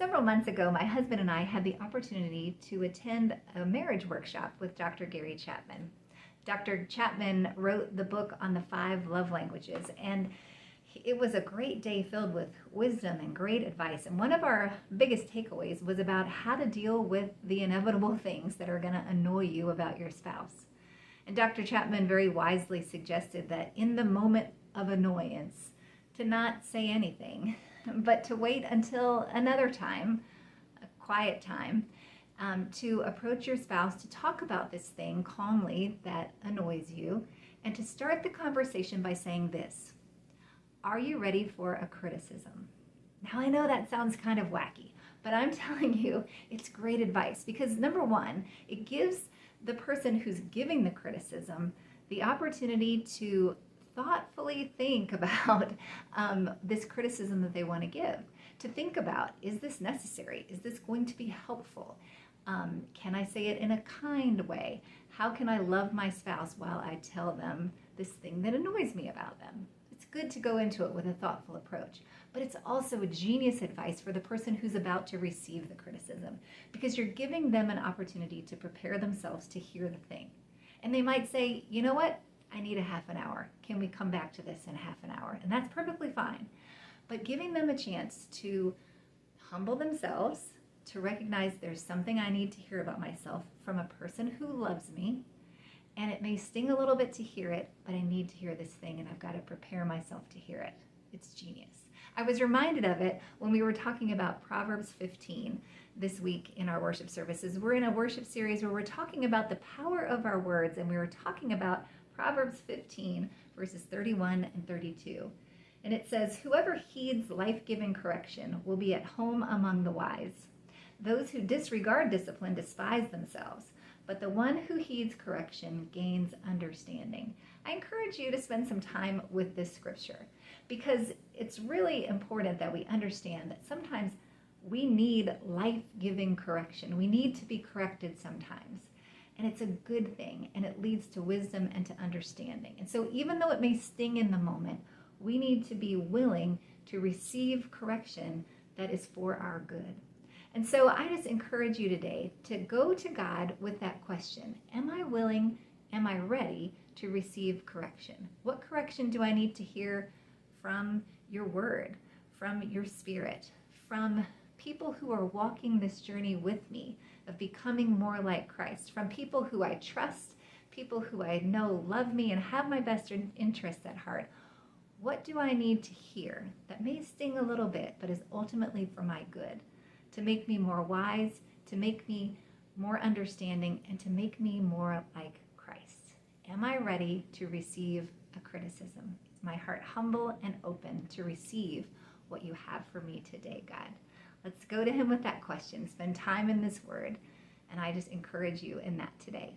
several months ago, my husband and I had the opportunity to attend a marriage workshop with Dr. Gary Chapman. Dr. Chapman wrote the book on the 5 love languages, and it was a great day filled with wisdom and great advice. And one of our biggest takeaways was about how to deal with the inevitable things that are going to annoy you about your spouse. And Dr. Chapman very wisely suggested that in the moment of annoyance, to not say anything, but to wait until another time, a quiet time, to approach your spouse to talk about this thing calmly that annoys you, and to start the conversation by saying this: are you ready for a criticism? Now, I know that sounds kind of wacky, but I'm telling you, it's great advice because number one, it gives the person who's giving the criticism the opportunity to thoughtfully think about this criticism that they want to give. To think about, is this necessary? Is this going to be helpful? Can I say it in a kind way? How can I love my spouse while I tell them this thing that annoys me about them? It's good to go into it with a thoughtful approach, but it's also genius advice for the person who's about to receive the criticism, because you're giving them an opportunity to prepare themselves to hear the thing. And they might say, you know what? I need a half an hour. Can we come back to this in half an hour? And that's perfectly fine. But giving them a chance to humble themselves, to recognize there's something I need to hear about myself from a person who loves me, and it may sting a little bit to hear it, but I need to hear this thing and I've got to prepare myself to hear it. It's genius. I was reminded of it when we were talking about Proverbs 15 this week in our worship services. We're in a worship series where we're talking about the power of our words, and we were talking about Proverbs 15 verses 31 and 32. And it says, whoever heeds life-giving correction will be at home among the wise. Those who disregard discipline despise themselves, but the one who heeds correction gains understanding. I encourage you to spend some time with this scripture because it's really important that we understand that sometimes we need life-giving correction. We need to be corrected sometimes. And it's a good thing, and it leads to wisdom and to understanding. And so even though it may sting in the moment, we need to be willing to receive correction that is for our good. And so I just encourage you today to go to God with that question. Am I willing? Am I ready to receive correction? What correction do I need to hear from your word, from your spirit, from people who are walking this journey with me of becoming more like Christ, from people who I trust, people who I know love me and have my best interests at heart? What do I need to hear that may sting a little bit, but is ultimately for my good, to make me more wise, to make me more understanding, and to make me more like Christ? Am I ready to receive a criticism? Is my heart humble and open to receive what you have for me today, God? Let's go to him with that question. Spend time in this word, and I just encourage you in that today.